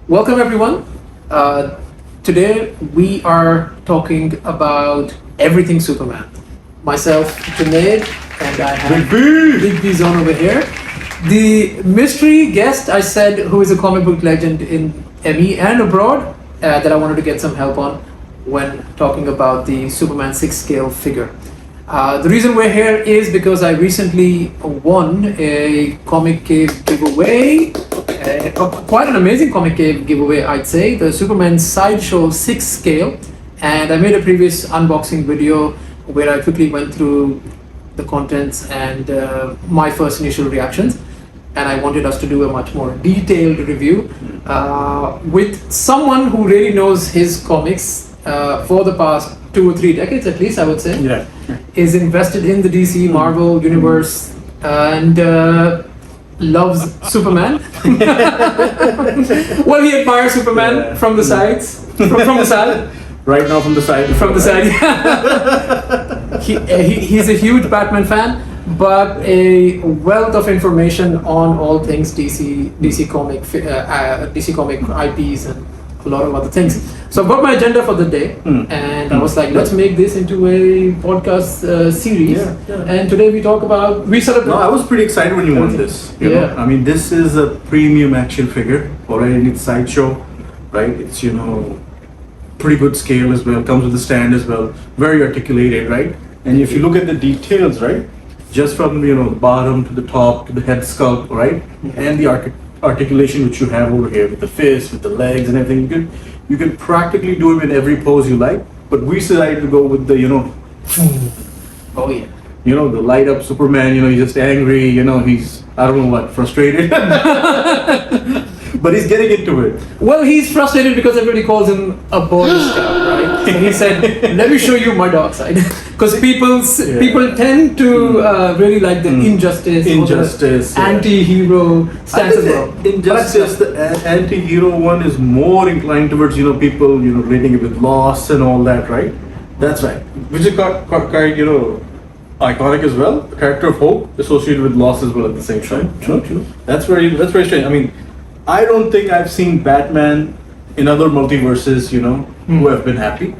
Welcome everyone. Today we are talking about everything Superman. Myself, Junaid, and I have Big B Zone over here. The mystery guest, I said, who is a comic book legend in ME and abroad, that I wanted to get some help on when talking about the Superman 6 scale figure. The reason we're here is because I recently won a Comic Cave giveaway. Quite an amazing Comic Cave giveaway, I'd say. The Superman Sideshow 6 scale. And I made a previous unboxing video where I quickly went through the contents and my first initial reactions. And I wanted us to do a much more detailed review with someone who really knows his comics for the past 2 or 3 decades, at least I would say. Yeah. Is invested in the DC Marvel universe and loves Superman. Well, he admires Superman from the sides, from the side. Right now from the side. From the side. He's a huge Batman fan, but a wealth of information on all things DC comic IPs and a lot of other things. So I've got my agenda for the day, and I was like, let's make this into a podcast series. And today we talk about No, I was pretty excited when you won this. You know? I mean, this is a premium action figure already in its sideshow, right? It's pretty good scale as well. Comes with a stand as well. Very articulated, right? And if you look at the details, right, just from the bottom to the top to the head sculpt, right, and the articulation which you have over here with the fist, with the legs and everything, you can practically do it in every pose you like. But we decided to go with the oh yeah, the light up Superman. He's just angry. He's I don't know what, frustrated. But he's getting into it. Well, he's frustrated because everybody calls him a Boy Scout, right? So he said, "Let me show you my dark side," because people tend to really like the injustice, anti-hero stance as well. Injustice, the anti-hero one is more inclined towards people relating it with loss and all that, right? That's right. Which is quite iconic as well. The character of Hope associated with loss as well at the same time. True. That's very strange. I mean, I don't think I've seen Batman in other multiverses, who have been happy.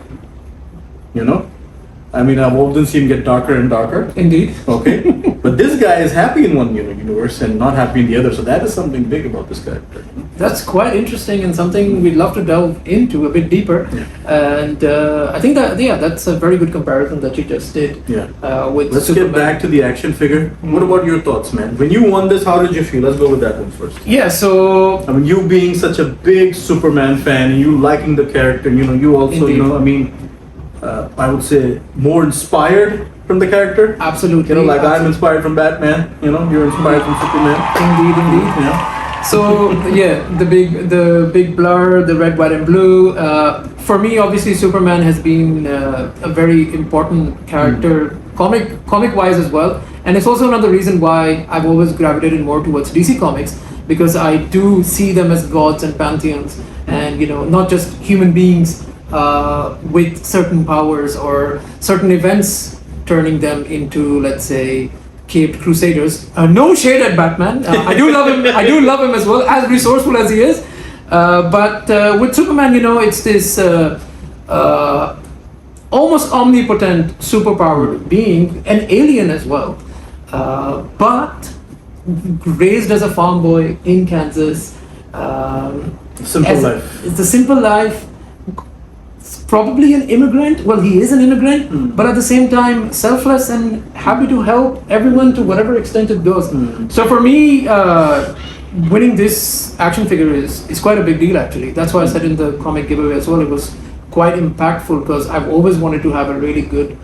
I mean, I've often seen him get darker and darker. Indeed. Okay. But this guy is happy in one universe and not happy in the other. So that is something big about this character. That's quite interesting and something we'd love to delve into a bit deeper. And I think that's a very good comparison that you just did. With Let's Superman. get back to the action figure. What about your thoughts, man? When you won this, how did you feel? Let's go with that one first. Yeah, so I mean, you being such a big Superman fan and you liking the character, you also, Indeed. I would say more inspired from the character. Absolutely. I'm inspired from Batman. You're inspired from Superman. Indeed. Yeah. So the big blur, the red, white, and blue. For me, obviously, Superman has been a very important character, comic-wise as well, and it's also another reason why I've always gravitated more towards DC Comics, because I do see them as gods and pantheons, and not just human beings with certain powers or certain events turning them into, let's say, caped crusaders. No shade at Batman. I do love him. I do love him as well, as resourceful as he is. But with Superman, it's this almost omnipotent, superpowered being, an alien as well, but raised as a farm boy in Kansas. Simple life. It's a simple life. Probably an immigrant. Well, he is an immigrant, but at the same time, selfless and happy to help everyone to whatever extent it goes. So for me, winning this action figure is quite a big deal, actually. That's why I said in the comic giveaway as well, it was quite impactful, because I've always wanted to have a really good,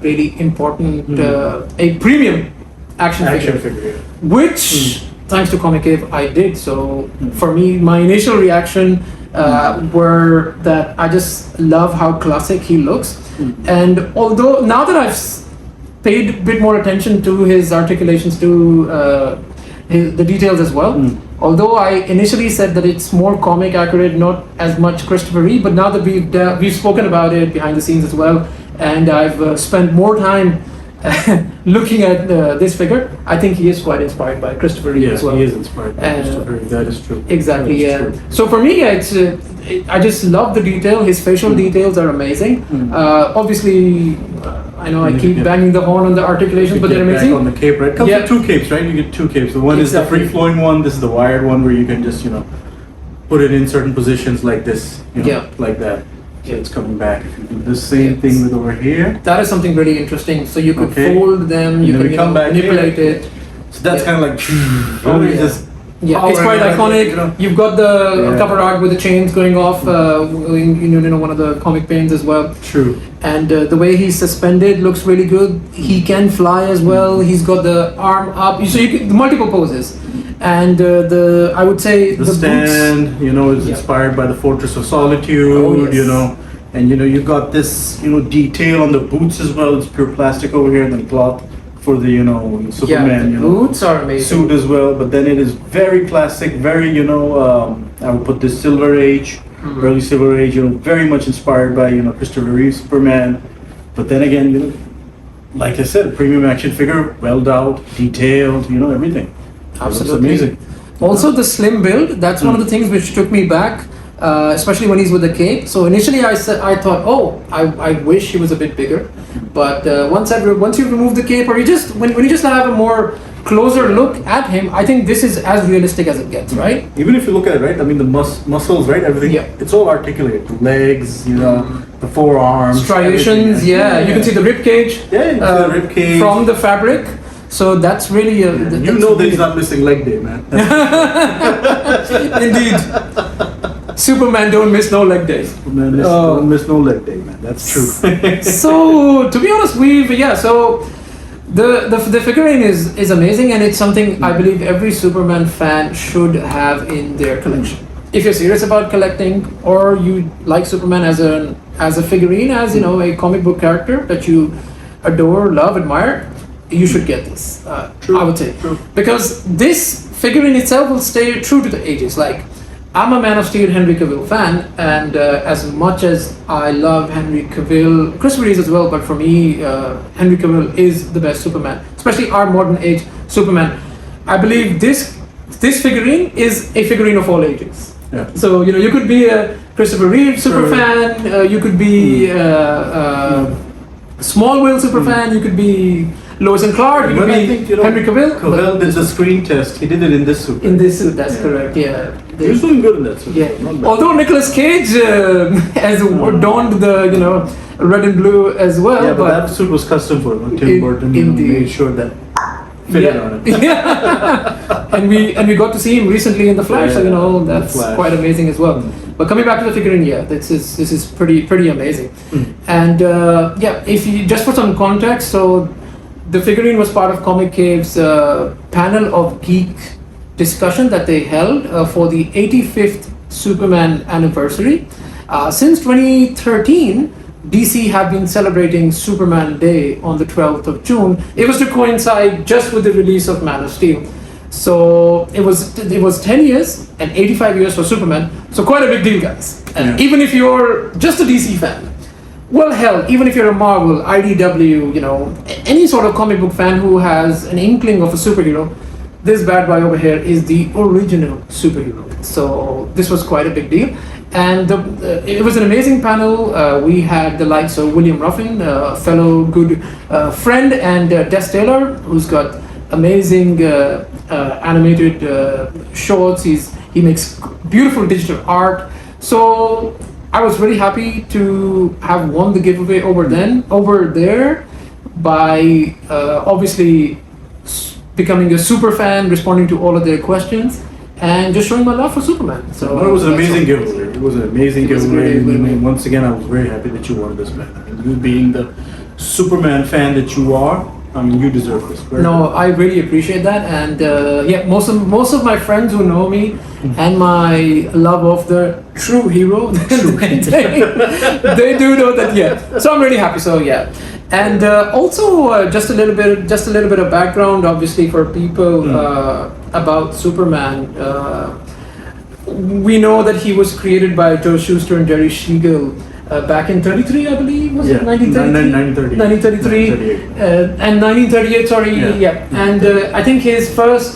really important, a premium action figure. Which, thanks to Comic Cave, I did. So for me, my initial reaction were that I just love how classic he looks. And although now that I've paid a bit more attention to his articulations, to the details as well, although I initially said that it's more comic accurate, not as much Christopher Reeve, but now that we've spoken about it behind the scenes as well, and I've spent more time looking at this figure, I think he is quite inspired by Christopher Reeve as well. He is inspired by Christopher Reeve. That is true. Exactly. That is Yeah. true. So for me, yeah, it's I just love the detail. His facial details are amazing. Obviously, I know I keep banging the horn on the articulations, but they're Get back amazing. on the cape, right? Comes Yeah. with two capes, right? You get two capes. The one is the Exactly. free-flowing one. This is the wired one where you can just, put it in certain positions like this, Yeah. like that. So Yeah. it's coming back. If you do the same thing with over here, That is something really interesting. So you could Okay. fold them, And you then can we come back manipulate here. it. so that's Yeah. kind of like, Oh, you yeah. just Yeah, it's power quite it, iconic. You've got the Yeah. cover art with the chains going off, in one of the comic panes as well. True. And the way he's suspended looks really good. He can fly as well. He's got the arm up, so you can multiple poses. And I would say The boots. stand, is Yeah. inspired by the Fortress of Solitude, Oh, yes. and you got this, detail on the boots as well. It's pure plastic over here, and then cloth for the, Superman, Yeah, the boots are amazing. suit as well. But then it is very classic, very, I would put this Silver Age, early Silver Age, very much inspired by, Christopher Reeve Superman. But then again, like I said, premium action figure, well out, detailed, everything. Absolutely. It's amazing. Also, the slim build, that's one of the things which took me back, especially when he's with the cape. So initially I thought, I wish he was a bit bigger. But once you remove the cape, or when you just have a more closer look at him, I think this is as realistic as it gets, right? Even if you look at it, right? I mean, the muscles, right? Everything. Yeah. It's all articulated. The legs, the forearms. Striations, everything. yeah. You can see the rib cage. Yeah, you can see the rib cage. From the fabric. So that's really a. You know that he's not missing leg day, man. Indeed. Superman don't miss no leg days. Man, don't miss no leg day, man. That's true. So to be honest, so the figurine is amazing, and it's something I believe every Superman fan should have in their collection. If you're serious about collecting, or you like Superman as a figurine, as a comic book character that you adore, love, admire, you should get this. True. I would say, True. because this figurine itself will stay true to the ages. Like, I'm a Man of Steel Henry Cavill fan, and as much as I love Henry Cavill, Christopher Reeve as well, but for me, Henry Cavill is the best Superman, especially our modern age Superman. I believe this figurine is a figurine of all ages. Yeah. So you could be a Christopher Reeve super fan, you could be Smallville super fan, you could be Lois and Clark, you could But be I think, Henry Cavill. Cavill did the screen test. He did it in this suit. In this suit, that's correct. Yeah. He was doing good in that suit. Yeah. Not bad. Although Nicolas Cage has donned the red and blue as well, Yeah, but that suit was custom for him. Tim Burton indeed. made sure that fitted on him. Yeah. and we got to see him recently in the Flash, so Yeah, that's The Flash. quite amazing as well. But coming back to the figurine, yeah, this is pretty amazing. And if you just for some context, so the figurine was part of Comic Cave's panel of geek discussion that they held for the 85th Superman anniversary. Since 2013, DC have been celebrating Superman Day on the 12th of June. It was to coincide just with the release of Man of Steel. So it was 10 years and 85 years for Superman. So quite a big deal, guys. And Yeah. even if you're just a DC fan, well, hell, even if you're a Marvel, IDW, any sort of comic book fan who has an inkling of a superhero, this bad boy over here is the original superhero. So this was quite a big deal. And it was an amazing panel. We had the likes of William Ruffin, a fellow good friend, and Des Taylor, who's got amazing animated shorts. He makes beautiful digital art. So I was really happy to have won the giveaway over there by obviously becoming a super fan, responding to all of their questions, and just showing my love for Superman. So It was an that's amazing all. giveaway. It was an amazing It was giveaway. really, I really mean, once again, I was very happy that you won this, man. I mean, you being the Superman fan that you are, I mean, you deserve this. Very No, good. I really appreciate that, and most of my friends who know me and my love of the true hero, they do know that. Yeah, so I'm really happy. So yeah, and also just a little bit of background, obviously, for people about Superman. We know that he was created by Joe Shuster and Jerry Siegel. back in 33, I believe, was Yeah, it 1933? 1938. 1933, and 1938, sorry, Yeah. And I think his first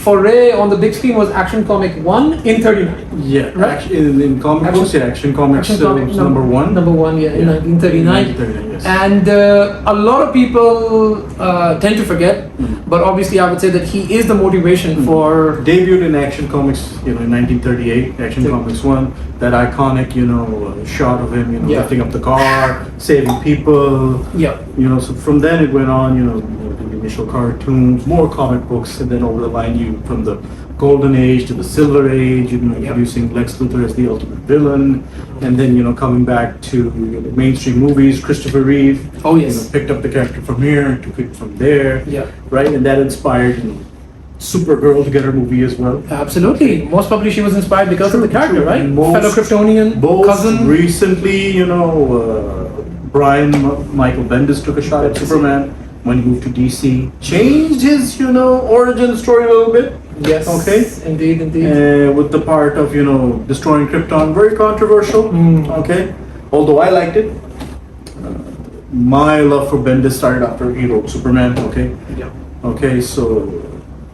foray on the big screen was Action Comic 1 in 39. Yeah, Right? in comic books, Action Comics Action Comic was number one. Number one, in 1939. 1939, yes. And a lot of people tend to forget, but obviously I would say that he is the motivation for... Debuted in Action Comics, in 1938, Action Comics 1, that iconic, shot of him, lifting up the car, saving people. Yeah. So from then it went on, the initial cartoons, more comic books, and then over the line, from the Golden Age to the Silver Age, introducing Lex Luthor as the ultimate villain, and then coming back to mainstream movies. Christopher Reeve, oh yes, picked up the character from here, took it from there, yeah, right, and that inspired Supergirl to get her movie as well. Absolutely, most probably she was inspired because of the character, right? Fellow Kryptonian, most cousin. Recently, Brian Michael Bendis took a shot at Superman when he moved to DC, changed his origin story a little bit. Yes. Okay. Indeed. With the part of destroying Krypton, very controversial. Okay. Although I liked it. My love for Bendis started after he wrote Superman. Okay. Yeah. Okay. So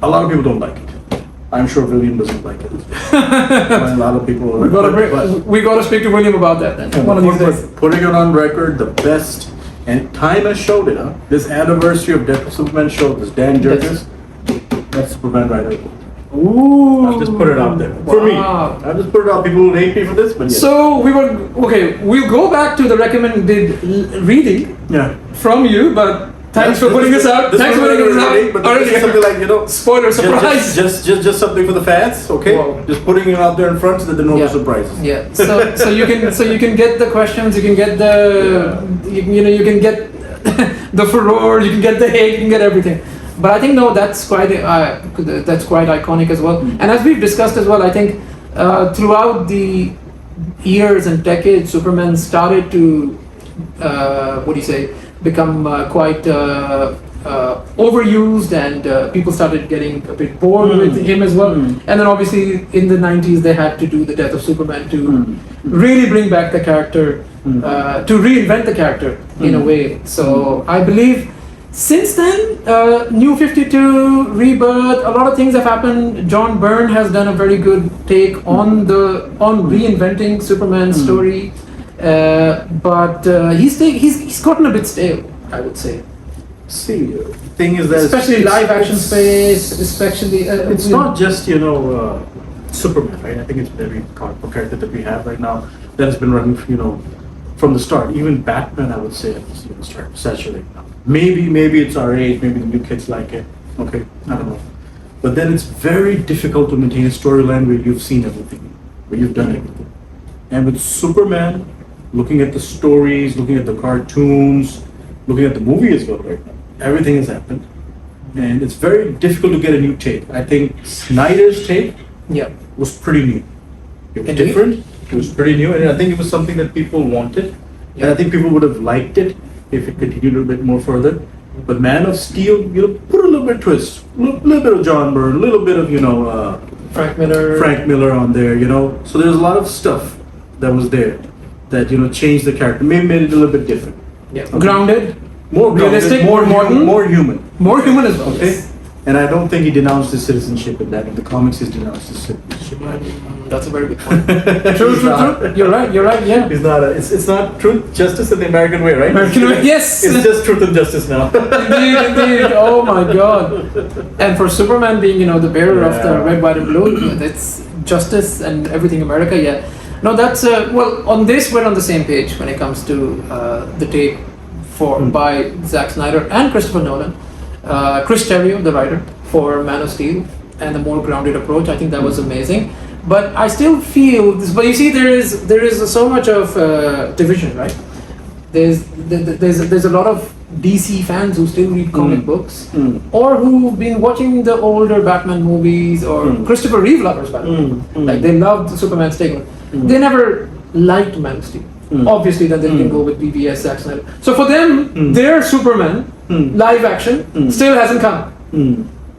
a lot of people don't like it. I'm sure William doesn't like it. A lot of people. We gotta speak to William about that then. One of these days. Putting it on record, the best, and time has showed it. This anniversary of Death of Superman showed this Dan Jurgens. That's Superman writer. Ooh. I'll just put it out there. For me. I'll just put it out. People will hate me for this, but yes. So we'll go back to the recommended reading from you, but thanks for putting this out. Thanks for putting this out. But this is something like, spoiler surprise. Just something for the fans, okay? Whoa. Just putting it out there in front so that there are no surprises. Yeah. So you can get the questions, you can get the you can get the furore, you can get the hate, you can get everything. But I think that's quite iconic as well. And as we've discussed as well, I think throughout the years and decades, Superman started to become quite overused, and people started getting a bit bored with him as well. And then obviously in the 90s they had to do the Death of Superman to really bring back the character, to reinvent the character in a way. So I believe since then, New 52, Rebirth, a lot of things have happened. John Byrne has done a very good take on reinventing Superman's story, but he's gotten a bit stale, I would say. See, the thing is that especially live action space, especially it's not just Superman, right? I think it's every comic book character that we have right now that has been running, from the start. Even Batman, I would say, has started to saturate now. Maybe it's our age, maybe the new kids like it. Okay, I don't know. But then it's very difficult to maintain a storyline where you've seen everything, where you've done everything. And with Superman, looking at the stories, looking at the cartoons, looking at the movie as well right now, everything has happened. And it's very difficult to get a new take. I think Snyder's take was pretty new. It was different, it was pretty new, and I think it was something that people wanted. And I think people would have liked it if it continued a bit more further. But Man of Steel, put a little bit of twist, a little bit of John Byrne, a little bit of, Frank Miller on there, So there's a lot of stuff that was there that, changed the character, maybe made it a little bit different. Yeah. Okay. Grounded, more realistic, more modern, more human. More human as well. Okay. Yes. And I don't think he denounced his citizenship in that. In the comics, he's denounced his citizenship. That's a very good point. True. You're right. Yeah. It's not. It's not truth, justice in the American way, right? American way. Yes. It's just truth and justice now. Indeed. Oh my God. And for Superman being, the bearer of the red, white, and blue, that's justice and everything America. Yeah. No, that's on this we're on the same page when it comes to the take by Zack Snyder and Christopher Nolan. Chris Terrio, the writer, for Man of Steel, and the more grounded approach. I think that was amazing. But I still feel this. But you see, there is so much of division, right? There's a lot of DC fans who still read comic books, or who've been watching the older Batman movies, or Christopher Reeve lovers, by the way. Like they loved Superman's take on it. They never liked Man of Steel. Obviously, then they can go with BVS, Zack Snyder. So for them, their Superman live action still hasn't come.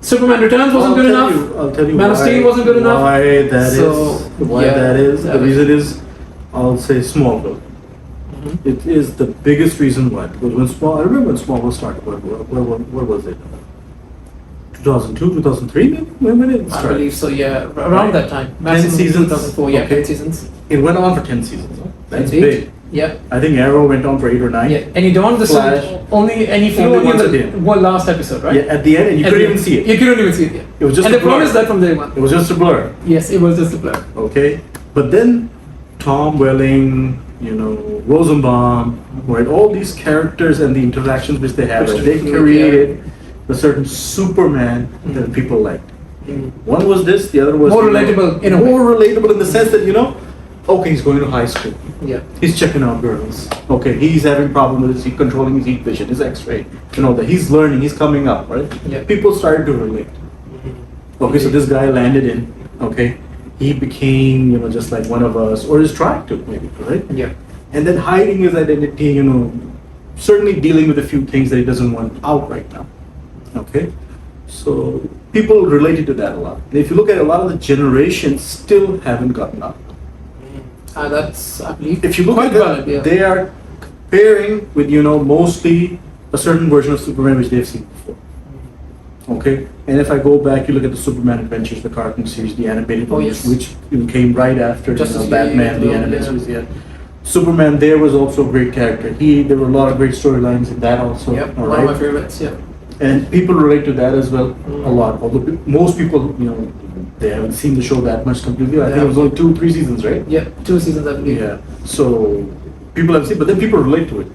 Superman Returns wasn't good enough. I'll tell you Man of Steel wasn't good enough. Why that is. The reason is, I'll say Smallville. It is the biggest reason why. Because I remember when Small was started. Where was it? 2002, 2003, maybe? When did it start? I believe so, yeah. Around that time. 10 Maximum seasons. 2004, yeah, Okay. 10 seasons. It went on for 10 seasons. Huh? That's Indeed. big. Yeah. I think Arrow went on for 8 or 9. Yeah, and he donned the Flash. suit and he flew Only only in once the at the end. one last episode, right? Yeah, at the end, and you At couldn't the even end. see it. You couldn't even see it, yeah. It was just and a they blur. promised that from day one. It was just a blur. Yes, it was just a blur. Okay, but then Tom Welling, Rosenbaum, right? All these characters and the interactions which they have, right? They created a certain Superman that people liked. One was this, the other was More relatable, in a way. more relatable in the sense that okay, he's going to high school. Yeah. He's checking out girls. Okay, he's having problem with his controlling his heat vision, his X-ray, that he's learning, he's coming up, right? Yeah. People started to relate. Okay, so this guy landed in. Okay, he became just like one of us, or is trying to maybe, right? Yeah. And then hiding his identity, certainly dealing with a few things that he doesn't want out right now. Okay, so people related to that a lot. And if you look at a lot of the generations, still haven't gotten out. That's, I believe, If you look quite at them, valid, yeah. they are comparing with mostly a certain version of Superman which they've seen before. Okay, and if I go back, you look at the Superman Adventures, the cartoon series, the animated ones, yes. which came right after Justice Batman, League, the animated series. Yeah. Superman there was also a great character. There were a lot of great storylines in that also. Yep, all one of my right? favorites, yeah. And people relate to that as well a lot. Although most people, they haven't seen the show that much completely. I think it was only 2-3 seasons, right? Yeah, 2 seasons, I believe. Yeah. So people have seen, but then people relate to it.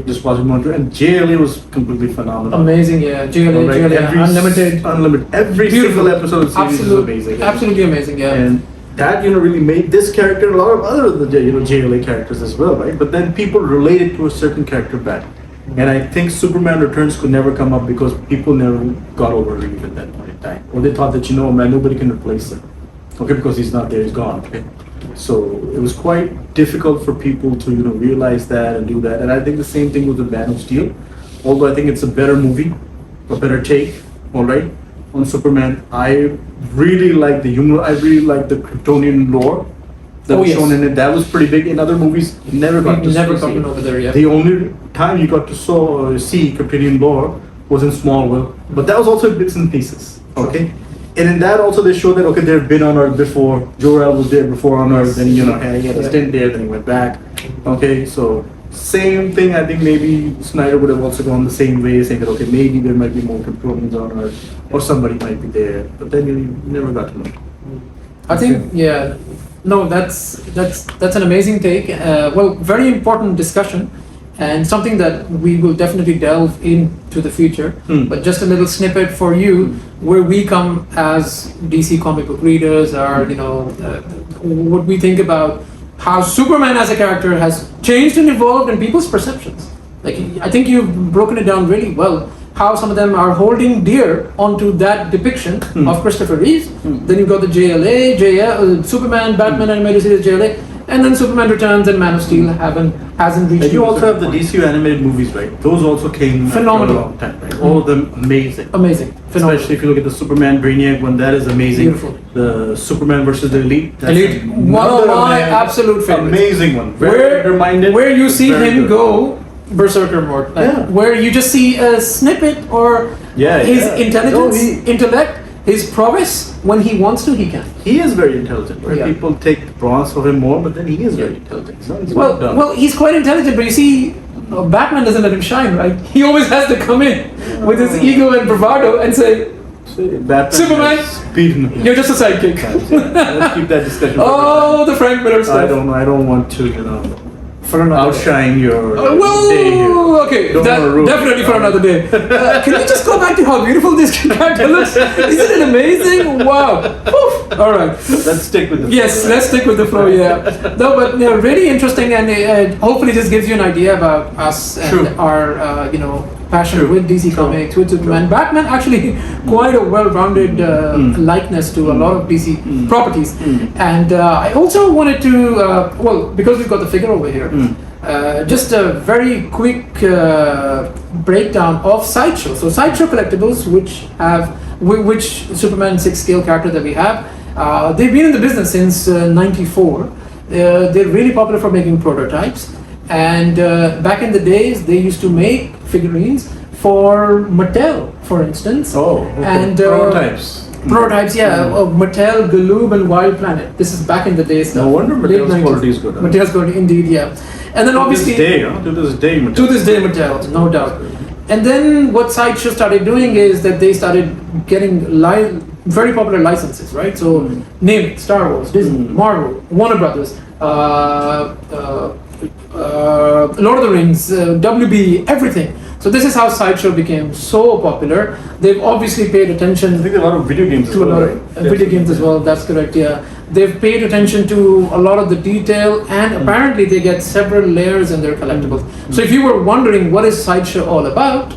Just watching one, and JLA was completely phenomenal. Amazing, yeah. GLA, Right? GLA, Unlimited. Every Beautiful. single episode of the series is amazing. Absolutely amazing, yeah. And that really made this character and a lot of other of the JLA characters as well, right? But then people related to a certain character back. And I think Superman Returns could never come up because people never got over Reeve at that point in time. Or they thought that, man, nobody can replace him. Okay, because he's not there, he's gone. Okay. So it was quite difficult for people to, realize that and do that. And I think the same thing with the Man of Steel. Although I think it's a better movie, a better take, all right, on Superman. I really like the humor. I really like the Kryptonian lore that was shown in it. That was pretty big. In other movies, never got to never see gotten it. over there yet. The only time you got to see Kryptonian lore was in Smallville, but that was also in bits and pieces. Okay, and in that also they showed that they've been on Earth before. Jor-El was there before on Earth, then he had a stint there, then he went back. Okay, so same thing. I think maybe Snyder would have also gone the same way, saying that maybe there might be more Kryptonians on Earth, or somebody might be there, but then you never got to know. I think, yeah. No, that's an amazing take. Very important discussion, and something that we will definitely delve into the future. But just a little snippet for you, where we come as DC comic book readers, or what we think about how Superman as a character has changed and evolved in people's perceptions. Like, I think you've broken it down really well. How some of them are holding dear onto that depiction of Christopher Reeves. Then you've got the JLA, Superman, Batman animated series, JLA, and then Superman Returns and Man of Steel hasn't reached. And you also have the DCU animated movies, right? Those also came Phenomenal. after a long time, right? All of them amazing. Amazing, phenomenal. Especially if you look at the Superman Brainiac one, that is amazing. Beautiful. The Superman versus the Elite. That's Elite, one of another my absolute favorites. Amazing one. Very reminded. Where you see very him good. go berserker mode, where you just see a snippet or his intelligence, intellect, his prowess. When he wants to, he can. He is very intelligent, right? Yeah. People take bronze of him more, but then he is very intelligent. He's not dumb. Well, he's quite intelligent, but you see, Batman doesn't let him shine, right? He always has to come in with his ego and bravado and say, Batman Superman, you're just a sidekick. Let's keep that discussion. Oh, the Frank Miller stuff. I don't want to, for another outshine your whoa, day here. Okay, Don't wanna ruin definitely it. for another day. Can we just go back to how beautiful this character looks? Isn't it amazing? Wow. Whew. All right. Let's stick with the Yes, flow, let's stick with the flow, yeah. No, but really interesting, and hopefully this gives you an idea about us and our, passion with DC Comics, with Superman. Batman, actually quite a well-rounded likeness to a lot of DC properties. And I also wanted to, because we've got the figure over here, just a very quick breakdown of Sideshow. So Sideshow Collectibles, which Superman 6 scale character that we have, they've been in the business since '94. They're really popular for making prototypes. And back in the days, they used to make figurines for Mattel, for instance. Oh, okay. And prototypes. Prototypes, yeah, of Mattel, Galoob, and Wild Planet. This is back in the day stuff. No wonder Late Mattel's 90s. quality is good. Huh? Mattel's good, indeed, yeah. And then obviously to this day, Mattel. to this day, Mattel, no doubt. And then what Sideshow started doing is that they started getting very popular licenses, right? So name it: Star Wars, Disney, Marvel, Warner Brothers, Lord of the Rings, WB, everything. So this is how Sideshow became so popular. They've obviously paid attention. I think a lot of video games to a lot of video games as well. That's correct. Yeah, they've paid attention to a lot of the detail, and apparently they get several layers in their collectibles. So if you were wondering what is Sideshow all about,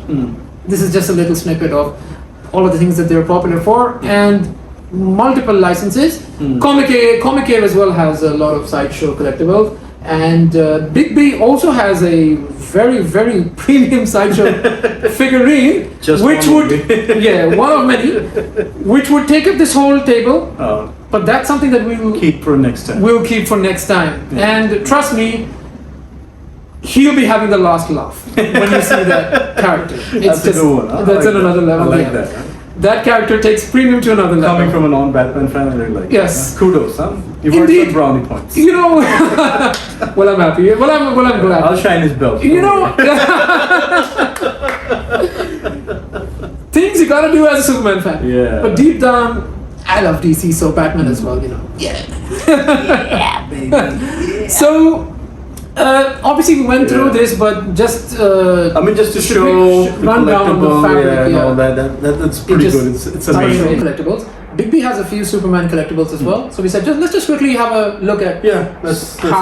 this is just a little snippet of all of the things that they're popular for, and multiple licenses. Comic Cave as well has a lot of Sideshow collectibles. And Big B also has a very, very premium Sideshow figurine, which would, one of many, which would take up this whole table. But that's something that we will keep for next time. We'll keep for next time. And trust me, he'll be having the last laugh when you see that character. That's a good one. That's on another level. I like that. That character takes premium to another level. Coming from a non-Batman fan, they're like, yes, kudos, huh? You've earned some brownie points. You know, well, I'm happy. Well, I'm glad. I'll shine his belt. You know, things you gotta do as a Superman fan. Yeah. But deep down, I love DC, so Batman as well. You know. Yeah. Yeah, baby. Yeah. So. Obviously we went through this, but just just to show run down the fabric, and all that's pretty good. It's amazing. Collectibles. Big B has a few Superman collectibles as well. So we said let's just quickly have a look at let's have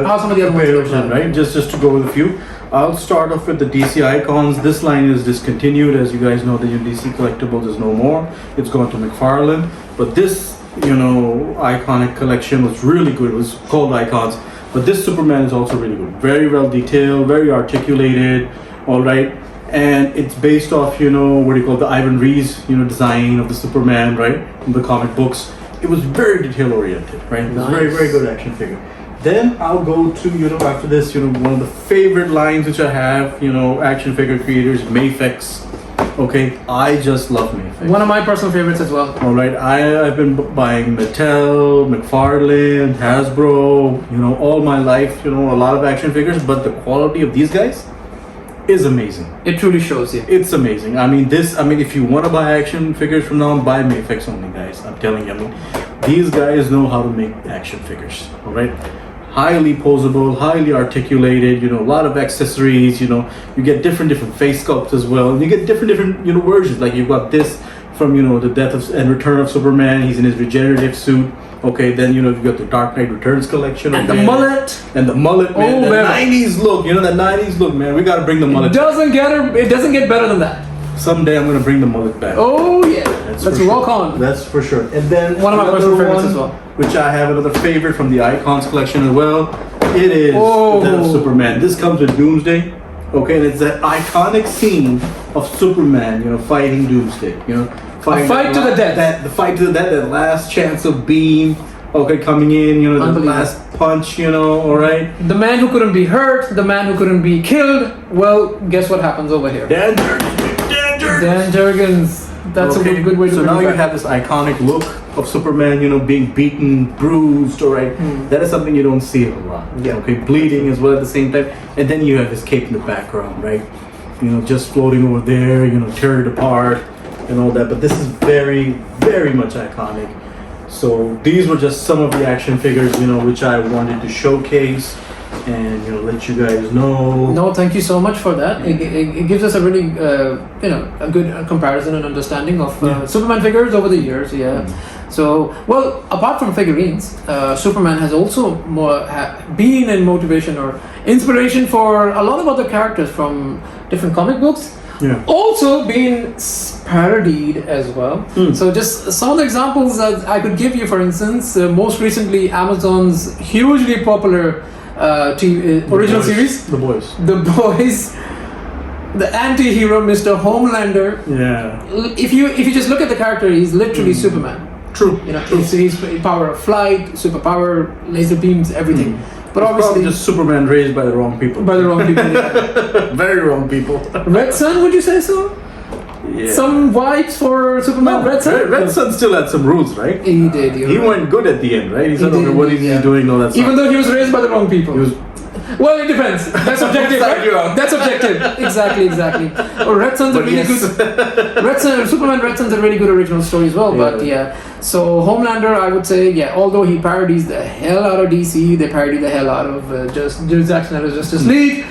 how some of the other ones version, right? Just to go with a few. I'll start off with the DC icons. This line is discontinued, as you guys know. The DC collectibles is no more. It's gone to McFarlane. But this, iconic collection was really good. It was called Icons. But this Superman is also really good. Very well detailed, very articulated, all right? And it's based off, the Ivan Reis, design of the Superman, right? From the comic books. It was very detail oriented, right? It was very, very good action figure. Then I'll go to, after this, one of the favorite lines which I have, action figure creators, Mayfix. Okay, I just love Mayfix. One of my personal favorites as well. All right, I've been buying Mattel, McFarlane, Hasbro, all my life, a lot of action figures, but the quality of these guys is amazing. It truly shows you. It's amazing. If you want to buy action figures from now on, buy Mayfix only, guys. I'm telling you, these guys know how to make action figures, all right? Highly posable, highly articulated, a lot of accessories, you get different face sculpts as well. And you get different versions. Like you've got this from, the Death and Return of Superman. He's in his regenerative suit. Okay, then, you've got the Dark Knight Returns collection. And the mullet. And the mullet, man. The 90s look, that 90s look, man. We got to bring the mullet. It doesn't get better than that. Someday I'm going to bring the mullet back. Oh, yeah. Let's walk on. That's for sure. And then one of my personal favorites as well. Which I have another favorite from the Icons collection as well. It is the Death of Superman. This comes with Doomsday. Okay, and it's that iconic scene of Superman, fighting Doomsday. Fight to the death. The fight to the death, that last chance of beam. Okay, coming in, the last punch, all right. The man who couldn't be hurt, the man who couldn't be killed. Well, guess what happens over here? Dan Jurgens. Dan Jurgens. That's a good way to. So now you have this iconic look of Superman, being beaten, bruised, all right. That is something you don't see a lot. Yeah. Okay, bleeding as well at the same time, and then you have his cape in the background, right? Just floating over there, tear it apart and all that. But this is very, very much iconic. So these were just some of the action figures, which I wanted to showcase and let you guys know. No, thank you so much for that. It gives us a really a good comparison and understanding of Superman figures over the years. Yeah. So, well, apart from figurines, Superman has also been in motivation or inspiration for a lot of other characters from different comic books. Yeah. Also being parodied as well. So just some of the examples that I could give you, for instance, most recently Amazon's hugely popular original series, The Boys. The Boys, the anti-hero Mr. Homelander. Yeah. If you just look at the character, he's literally Superman. True. He's power of flight, superpower, laser beams, everything. But It's obviously, probably just Superman raised by the wrong people. by the wrong people. Yeah. Very wrong people. Red Sun, would you say so? Yeah. Some vibes for Superman. Red Sun. Red Sun still had some rules, right? He did. He went good at the end, right? He said, did, okay, what is yeah. he doing? No, that's Even not. though he was raised by the wrong people. He was, Well, it depends. That's objective, right? That's objective. Exactly. Oh, Red Sun's a But really yes. good. Superman Red Sun's a really good original story as well. But yeah, so Homelander, I would say, yeah. Although he parodies the hell out of DC, they parody the hell out of Zack Snyder's Justice League.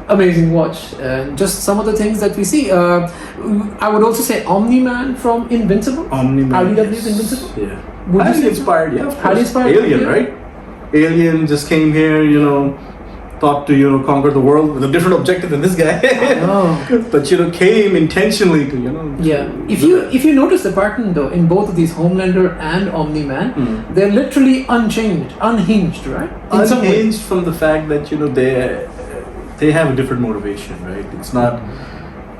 Amazing watch, and just some of the things that we see. I would also say Omni-Man from Invincible. Omni-Man. IDW's Invincible. Yeah. Would you Highly say inspired, yeah. Of Highly course. inspired, Alien, yeah. right? Alien just came here, thought to, conquer the world with a different objective than this guy. Oh. But, came intentionally to, Yeah. If you notice the pattern though, in both of these Homelander and Omni-Man, they're literally unhinged, right? In some way. Unhinged from the fact that, they have a different motivation, right? It's not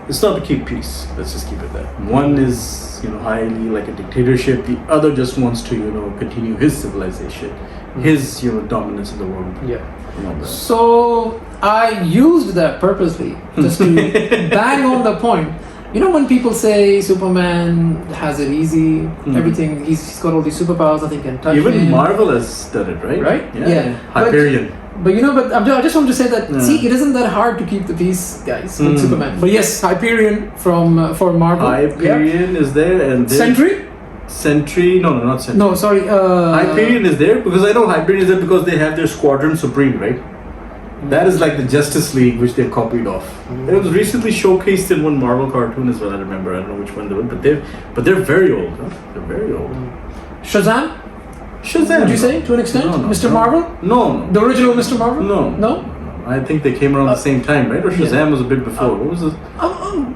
to keep peace. Let's just keep it that. One is, highly like a dictatorship. The other just wants to, continue his civilization, his, dominance in the world. Yeah. And all that. So I used that purposely just to bang on the point. When people say Superman has it easy, everything, he's got all these superpowers, nothing can touch him. Even Marvel has done it, right? Right? Yeah. Hyperion. But I just want to say that see, it isn't that hard to keep the peace, guys, with Superman. But yes, Hyperion for Marvel. Hyperion is there, and Sentry? No, not Sentry. No, sorry. Hyperion is there because I know Hyperion is there because they have their Squadron Supreme, right? That is like the Justice League, which they copied off. It was recently showcased in one Marvel cartoon as well. I remember. I don't know which one they were, but they're very old. Huh? They're very old. Shazam? Shazam. Would you say to an extent? No, Mr. Marvel? No. The original Mr. Marvel? No. I think they came around the same time, right? Or Shazam was a bit before. What was this?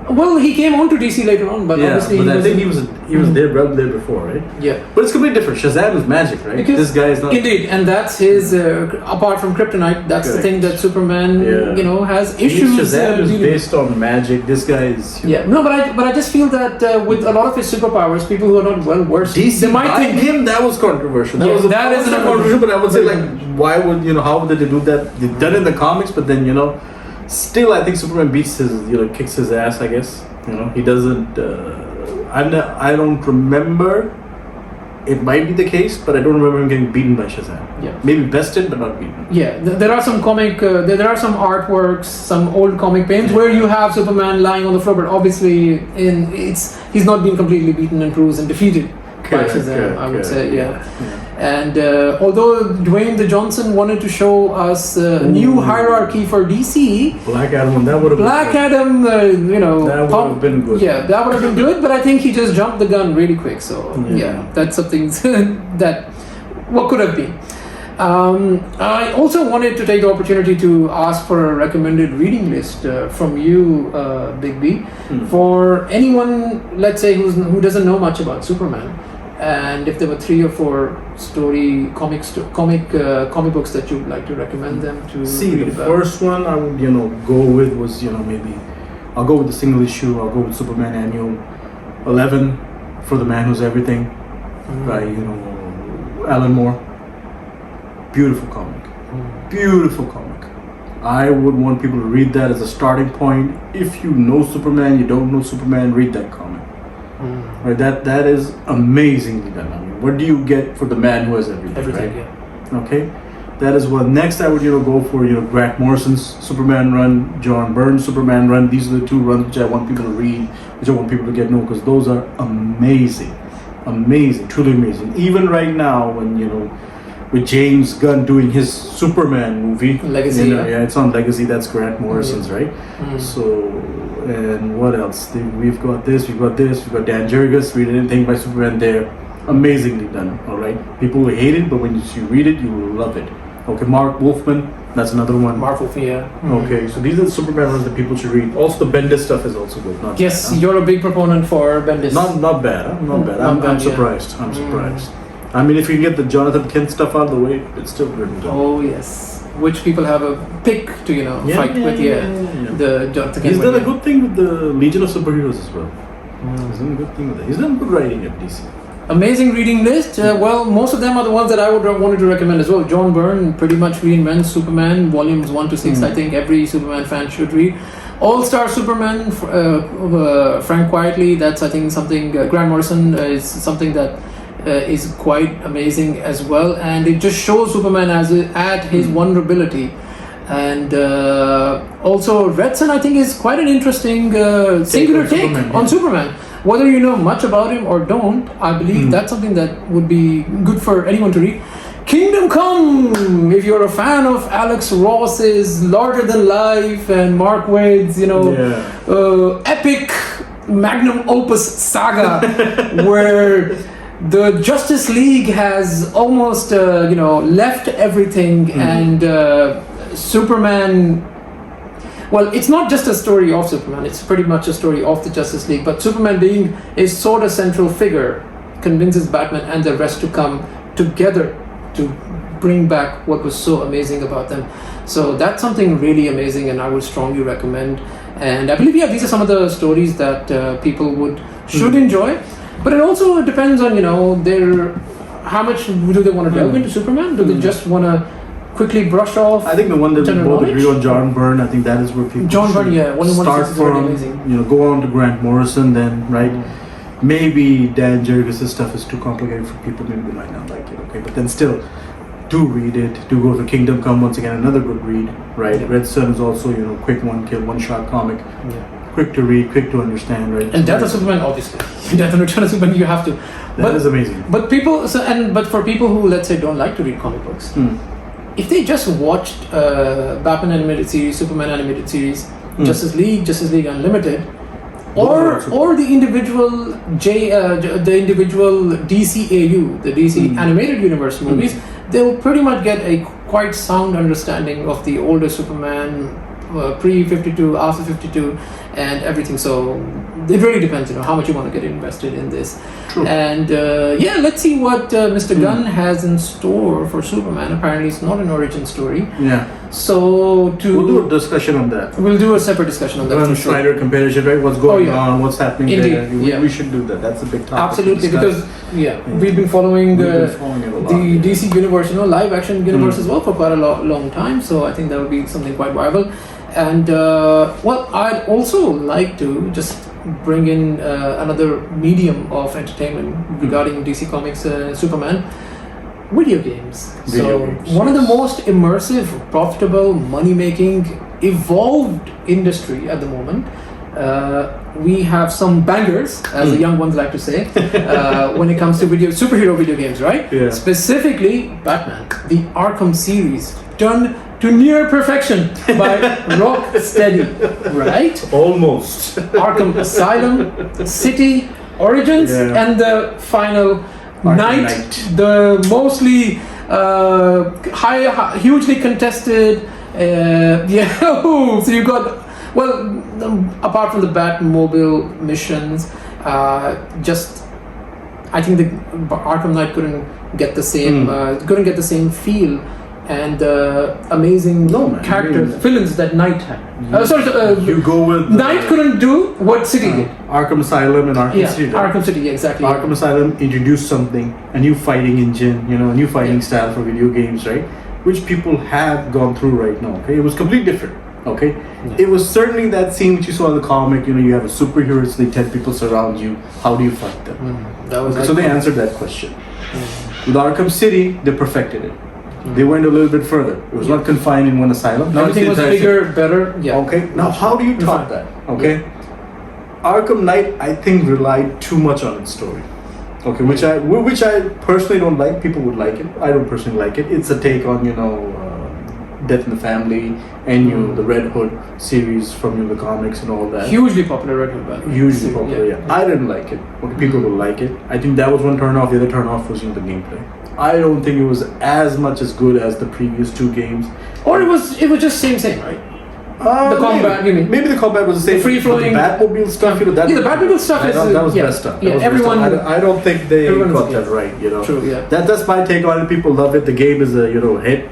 Well, he came on to DC later on, but obviously but I think he was there before, right? Yeah. But it's completely different. Shazam is magic, right? Because this guy is not. Indeed, and that's his. Apart from Kryptonite, that's the Correct. thing that Superman, has issues. Shazam is dealing with. based on magic. This guy is. Yeah, no, but I just feel that with a lot of his superpowers, people who are not well versed, DC they might think him that was controversial. That Yeah, was that is a controversial, but I would say like, why would how did they do that? They've done it in the comics, but then still I think Superman beats his kicks his ass. I guess he doesn't. I don't remember. It might be the case, but I don't remember him getting beaten by Shazam. Yeah. Maybe bested, but not beaten. Yeah, there are some comic, there are some artworks, some old comic pages where you have Superman lying on the floor, but obviously he's not been completely beaten and bruised and defeated by Shazam. I would say, yeah. And although Dwayne the Johnson wanted to show us a new hierarchy for DC, Black Adam, that would have Black Adam, that would have been good. Yeah, that would have been good, but I think he just jumped the gun really quick. So yeah that's something that what could have been. I also wanted to take the opportunity to ask for a recommended reading list from you, Big B, for anyone, let's say, who doesn't know much about Superman. And if there were 3 or 4 comic books that you'd like to recommend them to read the about. first one I would go with was maybe I'll go with the single issue. I'll go with Superman Annual 11 for the Man Who's Everything by Alan Moore. Beautiful comic. Beautiful comic. I would want people to read that as a starting point. If you know Superman, you don't know Superman, read that comic. Right, that is amazingly done. I mean, what do you get for the man who has everything? Right? Yeah. Okay, that is what. Next, I would go for Grant Morrison's Superman run, John Byrne's Superman run. These are the 2 runs which I want people to read, which I want people to get know, because those are amazing, truly amazing. Even right now, when with James Gunn doing his Superman movie, Legacy. It's on Legacy. That's Grant Morrison's, right? So. And what else? We've got we've got Dan Jurgens. Read anything by Superman there. Amazingly done, alright? People will hate it, but when you read it, you will love it. Okay, Mark Wolfman, that's another one. Mark Wolfman, yeah. Okay, so these are the Superman runs that people should read. Also, the Bendis stuff is also good. Not Yes, bad, huh? you're a big proponent for Bendis. Not bad, huh? Not bad. I'm surprised. I'm surprised. I mean, if you can get the Jonathan Kent stuff out of the way, it's still good. Oh, yes. Which people have a pick to, fight with, the Jonathan Kent. He's done a good thing with the Legion of Superheroes as well. He's done a good thing with that. He's done good writing at DC. Amazing reading list. Well, most of them are the ones that I would wanted to recommend as well. John Byrne pretty much reinvents Superman, volumes 1 to 6. I think every Superman fan should read. All-Star Superman, Frank Quietly. That's I think something. Grant Morrison is something that is quite amazing as well, and it just shows Superman at his vulnerability. And also Red Sun, I think, is quite an interesting singular take on Superman. Whether you know much about him or don't, I believe that's something that would be good for anyone to read. Kingdom Come, if you're a fan of Alex Ross's larger than life and Mark Waid's, epic magnum opus saga, where the Justice League has almost, left everything and Superman. Well, it's not just a story of Superman, it's pretty much a story of the Justice League, but Superman being a sort of central figure convinces Batman and the rest to come together to bring back what was so amazing about them. So that's something really amazing, and I would strongly recommend. And I believe, these are some of the stories that people should enjoy. But it also depends on, how much do they want to delve into Superman? Do they just want to quickly brush off? I think the one that we both agree on, John Byrne, I think that is where people start from, go on to Grant Morrison then, right? Maybe Dan Jurgens' stuff is too complicated for people, maybe they might not like it, okay? But then still, do read it, do go to Kingdom Come, once again, another good read, right? Yeah. Red Sun is also, quick one kill, one shot comic. Yeah. Quick to read, quick to understand, right? And Death of Superman, obviously. Death and Return of Superman, you have to. That is amazing. But for people who, let's say, don't like to read comic books, if they just watched Batman animated series, Superman animated series, Justice League Unlimited, or the individual DCAU, the DC animated universe movies, they will pretty much get a quite sound understanding of the older Superman, pre-52, after 52, and everything. So it really depends, how much you want to get invested in this. True. And let's see what Mr. Gunn has in store for Superman. Apparently, it's not an origin story. Yeah. So we'll do a discussion on that. We'll do a separate discussion on that. Gunn Snyder comparison, right? What's going on? What's happening there? We should do that. That's a big topic. Absolutely, because we've been folling the DC universe, live action universe as well for quite a long time. So I think that would be something quite viable. And I'd also like to just bring in another medium of entertainment regarding DC Comics Superman. Video games. One of the most immersive, profitable, money-making, evolved industry at the moment. We have some bangers, as the young ones like to say, when it comes to superhero video games, right? Yeah. Specifically, Batman, the Arkham series, done to near perfection by Rocksteady, right? Almost. Arkham Asylum, City, Origins, and the final Night, the mostly hugely contested. So you got, apart from the Batmobile missions, I think the Arkham Knight couldn't get the same feel and amazing villains that Knight had. You go with Knight couldn't do what City did. Arkham Asylum and Arkham City. Arkham City, exactly. Arkham Asylum introduced something, a new fighting engine, a new fighting style for video games, right? Which people have gone through right now. Okay, it was completely different. Okay, it was certainly that scene which you saw in the comic. You have a superhero, it's like 10 people surround you. How do you fight them? So they answered that question. With Arkham City, they perfected it. They went a little bit further. It was not confined in one asylum. Now everything was bigger, better. Yeah. Okay. Now, how do you top that? Okay. Arkham Knight, I think, relied too much on its story. Okay, which I personally don't like. People would like it. I don't personally like it. It's a take on Death in the Family and the Red Hood series from the comics and all that. Hugely popular Red Hood, by the way. Hugely popular. Yeah. I didn't like it. Okay, people will like it. I think that was one turn off. The other turn off was the gameplay. I don't think it was as much as good as the previous two games. Or it was just same, right? The combat, you mean? Maybe the combat was the same. The free-flowing. The Batmobile stuff, the Batmobile stuff is... That was best stuff. Yeah, everyone... I don't think they got that right, True, yeah. That's my take on it. People love it. The game is a, hit.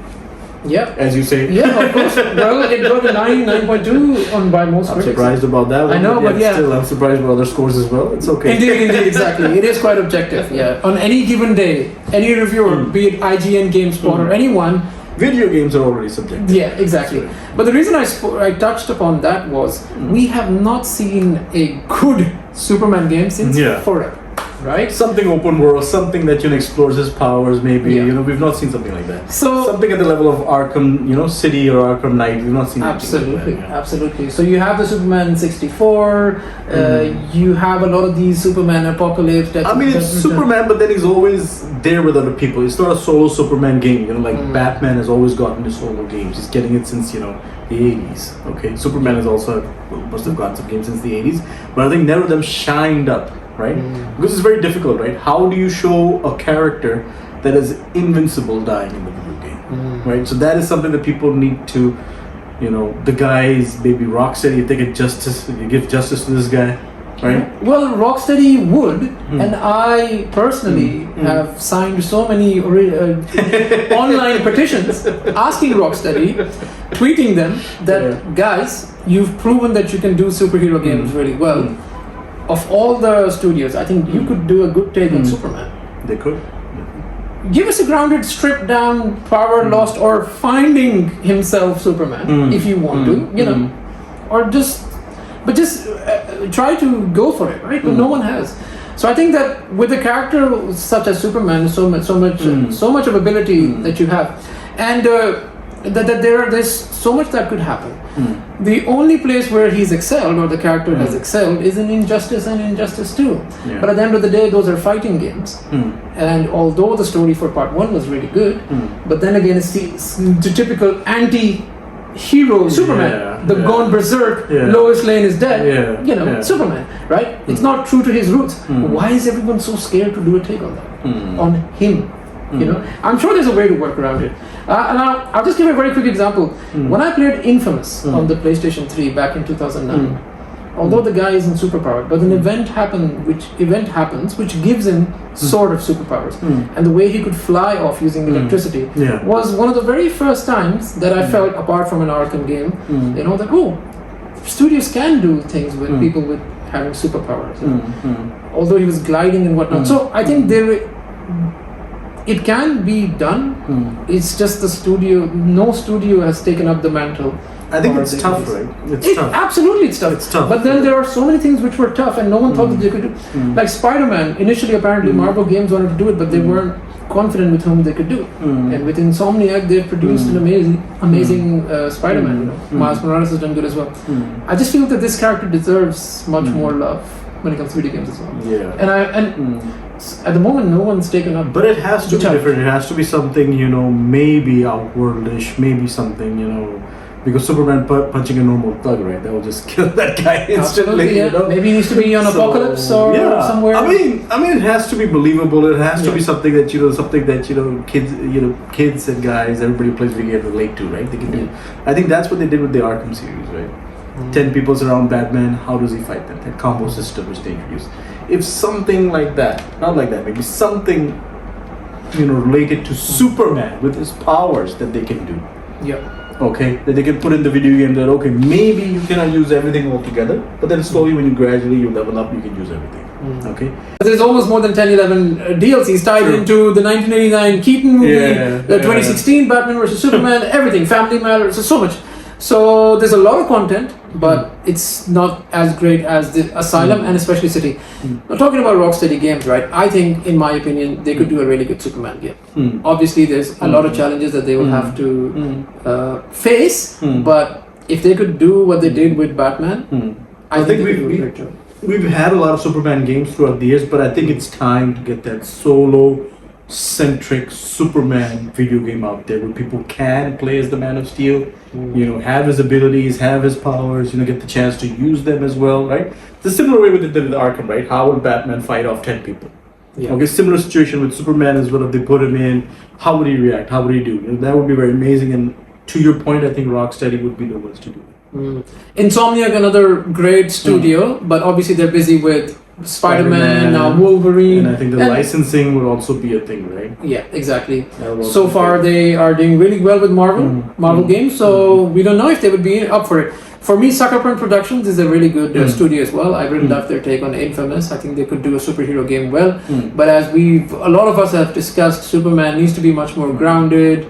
Yeah. As you say. Yeah, of course. Well, it got a 9.2 on by most critics. I'm surprised about that one. I know, but yeah. Still, I'm surprised about other scores as well. It's okay. Indeed, exactly. It is quite objective, yeah. On any given day, any reviewer, be it IGN, GameSpot, or anyone, video games are already subjective. Yeah, exactly. But the reason I touched upon that was we have not seen a good Superman game since forever, right? Something open world, something that explores his powers. Maybe we've not seen something like that. So something at the level of Arkham, City or Arkham Knight. We've not seen absolutely, like that, absolutely. So you have the Superman 64. You have a lot of these Superman Apocalypse. It's Superman, but then he's always there with other people. It's not a solo Superman game. Batman has always gotten his solo games. He's getting it since the 80s. Okay, Superman has also must have gotten some games since the 80s, but I think none of them shined up, right? Because it's very difficult, right? How do you show a character that is invincible dying in the video game, right? So that is something that people need to, the guys, maybe Rocksteady, if they could give justice to this guy, right? Well, Rocksteady would, and I personally have signed so many online petitions asking Rocksteady, tweeting them that guys, you've proven that you can do superhero games really well. Of all the studios, I think you could do a good take on Superman. They could. Give us a grounded, stripped down, power lost, or finding himself Superman if you want to, or just try to go for it, right? But no one has. So I think that with a character such as Superman, so much of ability that you have, and that there's so much that could happen. The only place where he's excelled, or the character has excelled, is in Injustice and Injustice 2. But at the end of the day, those are fighting games. And although the story for part 1 was really good, but then again, it's the typical anti-hero Superman, gone berserk, Lois Lane is dead, Superman, right? It's not true to his roots. Why is everyone so scared to do a take on that? On him? I'm sure there's a way to work around it. And I'll just give a very quick example. When I played Infamous on the PlayStation 3 back in 2009, although the guy isn't superpowered, but an event happens which gives him sort of superpowers. And the way he could fly off using electricity was one of the very first times that I felt, apart from an Arkham game, that studios can do things with people with having superpowers. Although he was gliding and whatnot. So I think it can be done. It's just no studio has taken up the mantle. I think it's tough, right? It's tough. Absolutely, it's tough. It's tough. But then there are so many things which were tough, and no one thought that they could do. Like Spider-Man, initially apparently Marvel Games wanted to do it, but they weren't confident with whom they could do. And with Insomniac, they've produced an amazing Spider-Man. Miles Morales has done good as well. I just feel that this character deserves much more love when it comes to video games as well. Yeah. And at the moment, no one's taken up. But it has to be different. It has to be something, maybe outworldish, maybe something, because Superman punching a normal thug, right? That will just kill that guy instantly. Maybe he needs to be on Apocalypse or somewhere. I mean, it has to be believable. It has to be something that kids and guys, everybody who plays video games relate to, right? They can do. I think that's what they did with the Arkham series, right? 10 people surround Batman. How does he fight them? That combo system which they introduced. If something like that, not like that, maybe something related to Superman with his powers that they can do. Okay, that they can put in the video game that maybe you cannot use everything all together, but then slowly when you level up, you can use everything. Okay. There's almost more than 10-11 DLCs tied into the 1989 Keaton movie, the 2016 Batman vs Superman, everything, Family Matters, so much. So there's a lot of content, but it's not as great as the Asylum and especially City. Now, talking about Rocksteady games, right? I think, in my opinion, they could do a really good Superman game. Obviously, there's a lot of challenges that they will have to face, but if they could do what they did with Batman, I think they could do a great job. We've had a lot of Superman games throughout the years, but I think it's time to get that solo-centric Superman video game out there where people can play as the Man of Steel, have his abilities, have his powers, get the chance to use them as well, right? It's a similar way with the Arkham, right? How would Batman fight off 10 people? Okay, similar situation with Superman as well. If they put him in, how would he react? How would he do? That would be very amazing. And to your point, I think Rocksteady would be the ones to do it. Insomniac, another great studio, but obviously they're busy with Spider-Man, Wolverine. And I think the licensing would also be a thing, right? Yeah, exactly. So far, they are doing really well with Marvel games. So we don't know if they would be up for it. For me, Sucker Punch Productions is a really good studio as well. I really love their take on Infamous. I think they could do a superhero game well. But as a lot of us have discussed, Superman needs to be much more grounded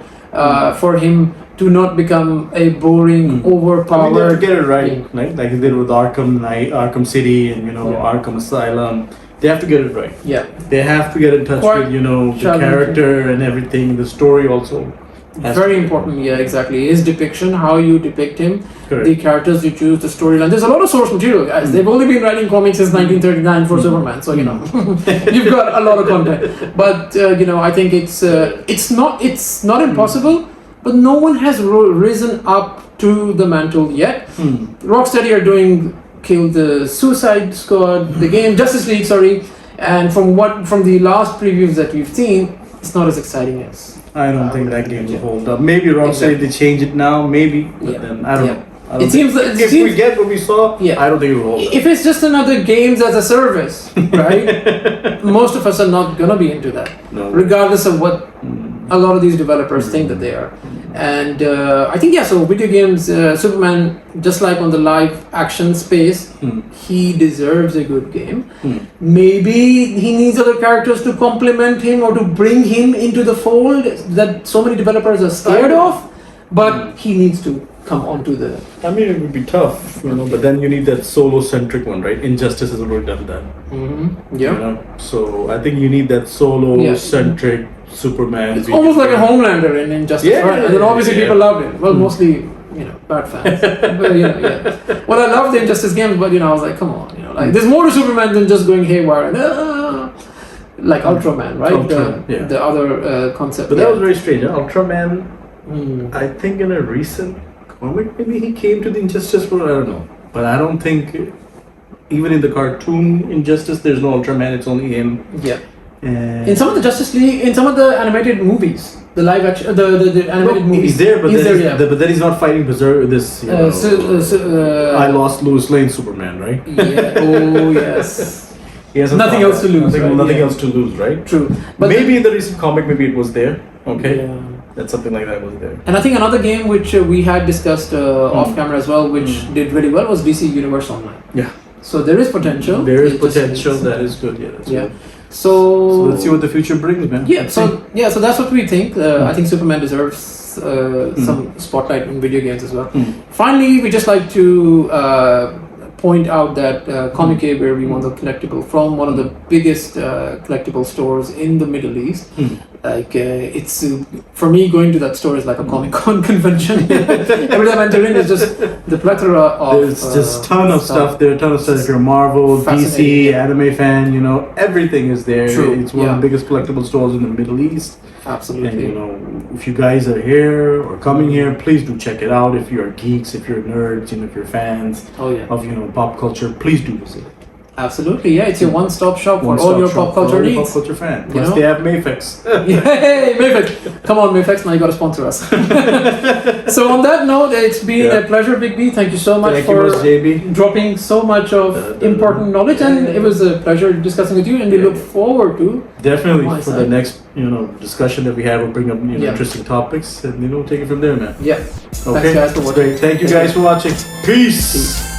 for him to not become a boring, overpowered. They have to get it right, right? Like they did with Arkham City, and Arkham Asylum. They have to get it right. Yeah, they have to get in touch with the character and everything. The story also. Very important, yeah, exactly. His depiction, how you depict him, the characters you choose, the storyline. There's a lot of source material, guys. They've only been writing comics since 1939 for Superman, so you've got a lot of content. But I think it's not impossible, but no one has risen up to the mantle yet. Rocksteady are doing Kill the Suicide Squad, the game Justice League, sorry, and from the last previews that we've seen, it's not as exciting as. I don't think that game will hold up. Maybe Rocksteady they change it now, maybe, but then I don't know. It seems if we get what we saw, I don't think it will hold up. If it's just another games as a service, right? Most of us are not gonna be into that, regardless of what a lot of these developers think that they are. And I think so video games, Superman, just like on the live action space, he deserves a good game. Maybe he needs other characters to complement him or to bring him into the fold that so many developers are scared of, but he needs to come onto the. I mean, it would be tough, but then you need that solo-centric one, right? Injustice has already done that. So I think you need that solo-centric Superman. It's almost like a Homelander in Injustice, right? And then obviously people loved it. Well, mostly, bad fans. But Well, I loved the Injustice games, but I was like, come on, like there's more to Superman than just going haywire and like Ultraman, right? The other concept. But that was very strange. Ultraman, I think in a recent comic, maybe he came to the Injustice world. I don't know, but I don't think even in the cartoon Injustice, there's no Ultraman. It's only him. Yeah. In some of the Justice League, in some of the animated movies, the live action, the animated movies, he's there, but then he's not fighting this. I lost Lois Lane Superman, right? Yeah. Oh yes. He has nothing else to lose. Nothing else to lose, right? True. But maybe in the recent comic, maybe it was there. Okay. Yeah. That something like that was there. And I think another game which we had discussed off camera as well, which did really well, was DC Universe Online. Yeah. So there is potential. There is potential. That is good. Yeah. That's good. So let's see what the future brings, man. So that's what we think. I think Superman deserves some spotlight in video games as well. Finally, we just like to point out that Comic where we won the collectible from one of the biggest collectible stores in the Middle East. Like it's for me, going to that store is like a Comic-Con convention. Every time I enter in, it's just the plethora of. There's just ton of stuff. There are a ton of stuff. If you're a Marvel, DC, anime fan, everything is there. True. It's one of the biggest collectible stores in the Middle East. Absolutely. And if you guys are here or coming here, please do check it out. If you're geeks, if you're nerds, if you're fans of pop culture, please do visit. Absolutely, it's your one-stop shop for all your pop culture needs. Pop culture fan. Plus they have Mayfix. Yay, Mayfix! Come on, Mayfix, now you got to sponsor us. So on that note, it's been a pleasure, Big B. Thank you so much for dropping so much of important knowledge, and it was a pleasure discussing with you. And we look forward to definitely for the next discussion that we have. We'll bring up interesting topics and take it from there, man. Yeah. Okay. Thanks, guys, for watching. Thank you guys for watching. Peace.